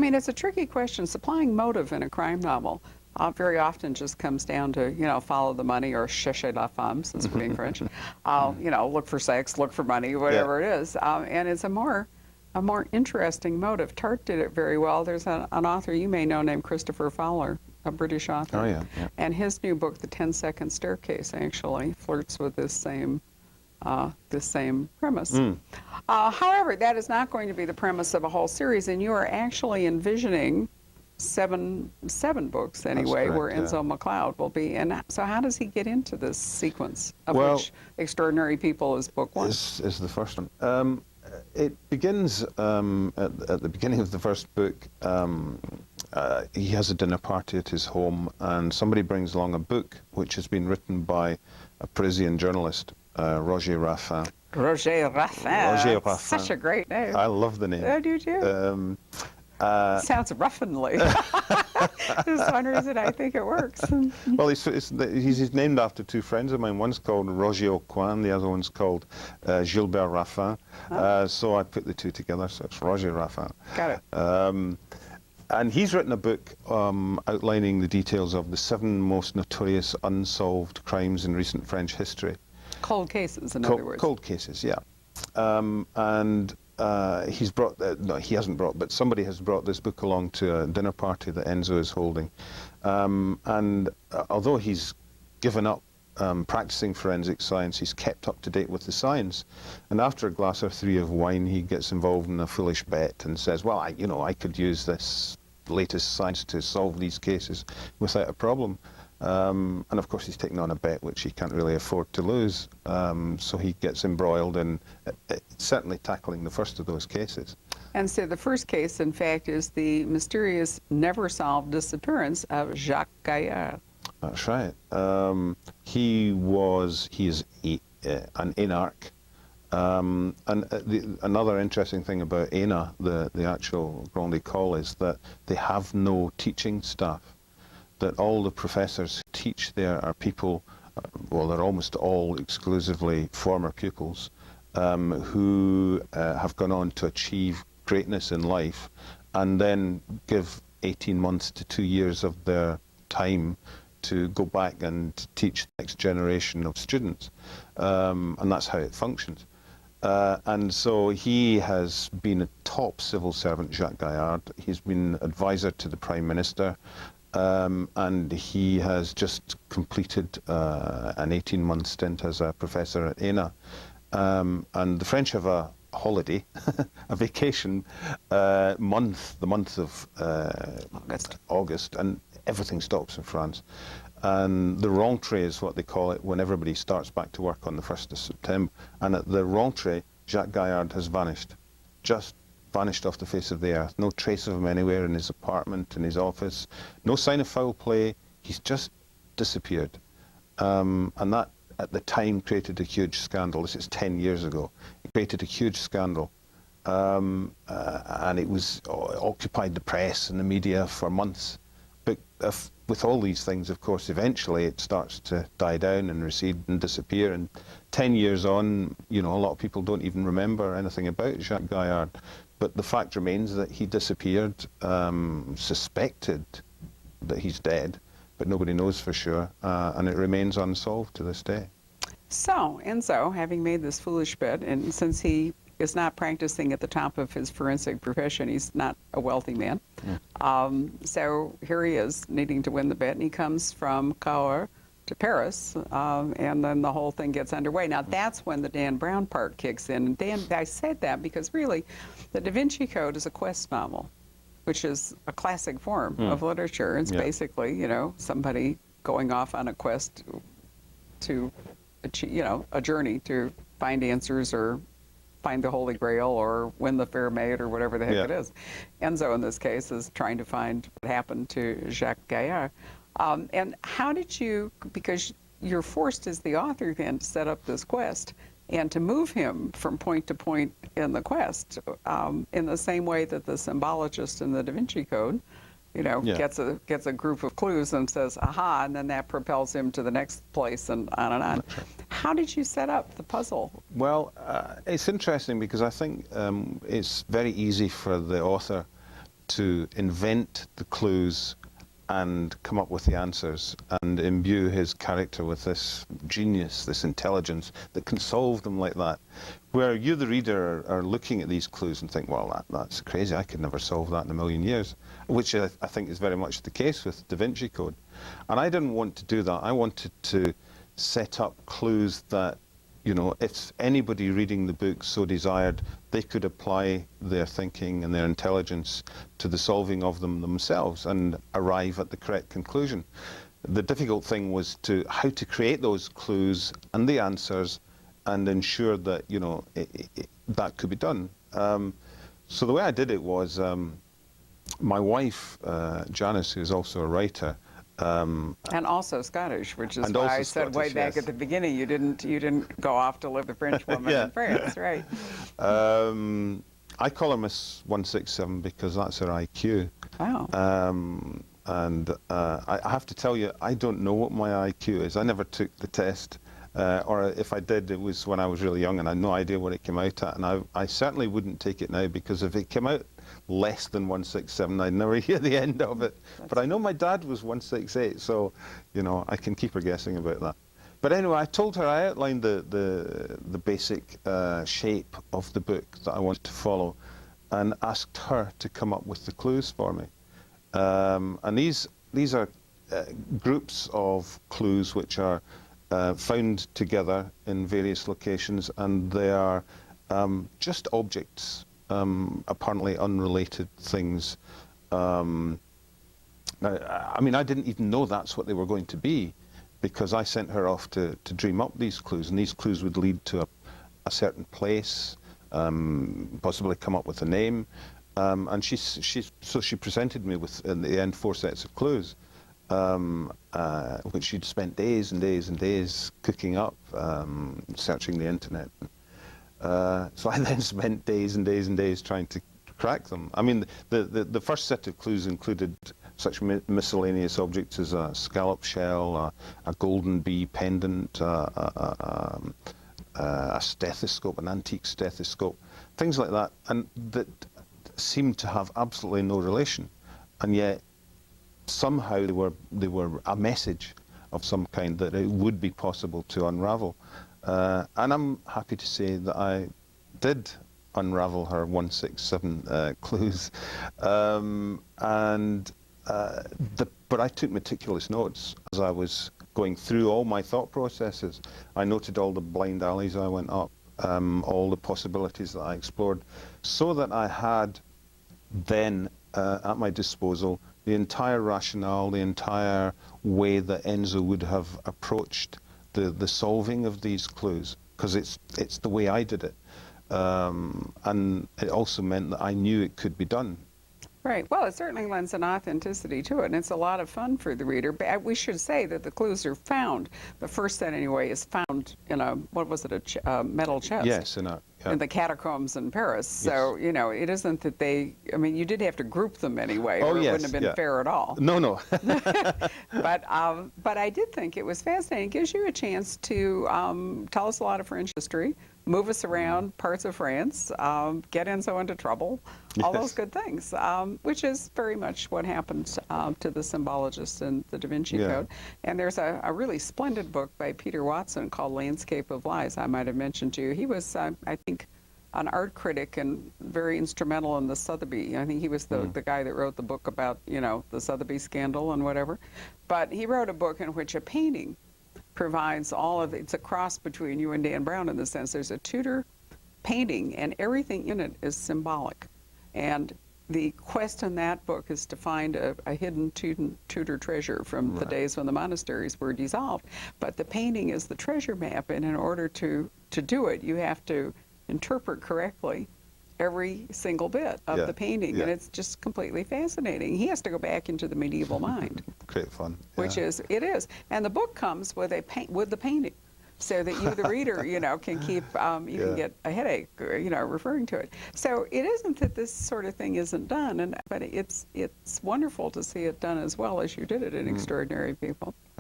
mean, it's a tricky question. Supplying motive in a crime novel very often just comes down to, follow the money, or chercher la femme, since we're being French. Look for sex, look for money, whatever it is. And it's a more interesting motive. Tart did it very well. There's an author you may know named Christopher Fowler, a British author. Oh, yeah. And his new book, The 10-Second Staircase, actually flirts with this same premise. However, that is not going to be the premise of a whole series, and you are actually envisioning seven books anyway, correct, where Enzo McLeod will be. And so how does he get into this sequence, of which Extraordinary People is book one? Is the first one. It begins at the beginning of the first book. He has a dinner party at his home, and somebody brings along a book which has been written by a Parisian journalist, Roger Raffin. Roger Raffin. Such a great name. I love the name. I do too. Sounds ruffinly. There's one reason I think it works. Well, he's named after two friends of mine. One's called Roger Aucoin, the other one's called Gilbert Raffin. So I put the two together, so it's Roger Raffin. Got it. And he's written a book outlining the details of the 7 most notorious unsolved crimes in recent French history. Cold cases, in other words. Cold cases, yeah. He's brought, no, he hasn't brought, but somebody has brought this book along to a dinner party that Enzo is holding. Although he's given up practicing forensic science, he's kept up to date with the science. And after a glass or 3 of wine, he gets involved in a foolish bet and says, well, I could use this latest science to solve these cases without a problem. And of course he's taken on a bet which he can't really afford to lose, so he gets embroiled in certainly tackling the first of those cases. And so the first case, in fact, is the mysterious, never-solved disappearance of Jacques Gaillard. That's right. He is an énarque. Another interesting thing about ENA, the actual Grand École, is that they have no teaching staff. That all the professors who teach there are people, well, they're almost all exclusively former pupils who have gone on to achieve greatness in life and then give 18 months to 2 years of their time to go back and teach the next generation of students. And that's how it functions. And so he has been a top civil servant, Jacques Gaillard. He's been advisor to the Prime Minister. And he has just completed an 18-month stint as a professor at ENA. And the French have a holiday, a vacation month, the month of August, and everything stops in France. And the rentrée is what they call it, when everybody starts back to work on the 1st of September. And at the rentrée, Jacques Gaillard has vanished, just vanished off the face of the earth. No trace of him anywhere in his apartment, in his office. No sign of foul play. He's just disappeared. And that, at the time, created a huge scandal. This is 10 years ago. It created a huge scandal. And it was occupied the press and the media for months. But with all these things, of course, eventually it starts to die down and recede and disappear. And 10 years on, a lot of people don't even remember anything about Jacques Gaillard. But the fact remains that he disappeared, suspected that he's dead, but nobody knows for sure, and it remains unsolved to this day. So, Enzo, having made this foolish bet, and since he is not practicing at the top of his forensic profession, he's not a wealthy man. So here he is, needing to win the bet, and he comes from Cahors to Paris, and then the whole thing gets underway. Now that's when the Dan Brown part kicks in. And Dan, I said that because really, the Da Vinci Code is a quest novel, which is a classic form of literature. It's basically, somebody going off on a quest to achieve, a journey to find answers or find the Holy Grail or win the fair maid or whatever the heck it is. Enzo, in this case, is trying to find what happened to Jacques Gaillard. And how did you, because you're forced as the author then to set up this quest and to move him from point to point in the quest in the same way that the symbologist in the Da Vinci Code, gets a group of clues and says, aha, and then that propels him to the next place and on and on. How did you set up the puzzle? Well, it's interesting because I think it's very easy for the author to invent the clues and come up with the answers and imbue his character with this genius, this intelligence that can solve them like that. Where you, the reader, are looking at these clues and think, well, that's crazy, I could never solve that in a million years, which I think is very much the case with Da Vinci Code. And I didn't want to do that. I wanted to set up clues that, you know, if anybody reading the book so desired, they could apply their thinking and their intelligence to the solving of them themselves and arrive at the correct conclusion. The difficult thing was how to create those clues and the answers and ensure that, you know, that could be done. So the way I did it was, my wife, Janice, who is also a writer, and also Scottish, which is and why also I said way Scottish, back yes. at the beginning you didn't go off to live with a French woman Yeah. in France, right? I call her Miss 167 because that's her IQ. Wow. And I have to tell you, I don't know what my IQ is. I never took the test, or if I did, it was when I was really young and I had no idea what it came out at. And I certainly wouldn't take it now, because if it came out less than 167, I'd never hear the end of it. But I know my dad was 168, so, you know, I can keep her guessing about that. But anyway, I told her, I outlined the basic shape of the book that I wanted to follow and asked her to come up with the clues for me. And these are groups of clues which are found together in various locations, and they are just objects, apparently unrelated things. Now, I mean, I didn't even know that's what they were going to be, because I sent her off to dream up these clues, and these clues would lead to a certain place, possibly come up with a name, and so she presented me with, in the end, 4 sets of clues, which she'd spent days and days and days cooking up, searching the internet. So I then spent days and days and days trying to crack them. I mean, the first set of clues included such miscellaneous objects as a scallop shell, a golden bee pendant, a stethoscope, an antique stethoscope, things like that, and that seemed to have absolutely no relation, and yet somehow they were a message of some kind that it would be possible to unravel. And I'm happy to say that I did unravel her 167 clues, but I took meticulous notes as I was going through all my thought processes. I noted all the blind alleys I went up, all the possibilities that I explored, so that I had then at my disposal the entire rationale, the entire way that Enzo would have approached the solving of these clues, because it's the way I did it. And it also meant that I knew it could be done. Right. Well, it certainly lends an authenticity to it, and it's a lot of fun for the reader. But we should say that the clues are found. The first set, anyway, is found in a, what was it, a metal chest? Yes, in the catacombs in Paris. Yes. So, you know, it isn't that they, I mean, you did have to group them anyway, or it wouldn't have been fair at all. No. But I did think it was fascinating. It gives you a chance to tell us a lot of French history, move us around parts of France, get Enzo into trouble, all those good things, which is very much what happened to the symbologist in the Da Vinci Code. And there's a really splendid book by Peter Watson called Landscape of Lies, I might have mentioned to you. He was, I think, an art critic and very instrumental in the Sotheby. I think he was the guy that wrote the book about, you know, the Sotheby scandal and whatever. But he wrote a book in which a painting provides all of, it's a cross between you and Dan Brown in the sense there's a Tudor painting and everything in it is symbolic. And the quest in that book is to find a hidden Tudor treasure from the days when the monasteries were dissolved. But the painting is the treasure map, and in order to do it, you have to interpret correctly every single bit of the painting, and it's just completely fascinating. He has to go back into the medieval mind. Great fun. Which is, it is. And the book comes with the painting, so that you, the reader, you know, can keep, you can get a headache, you know, referring to it. So it isn't that this sort of thing isn't done, but it's wonderful to see it done as well as you did it in Extraordinary People.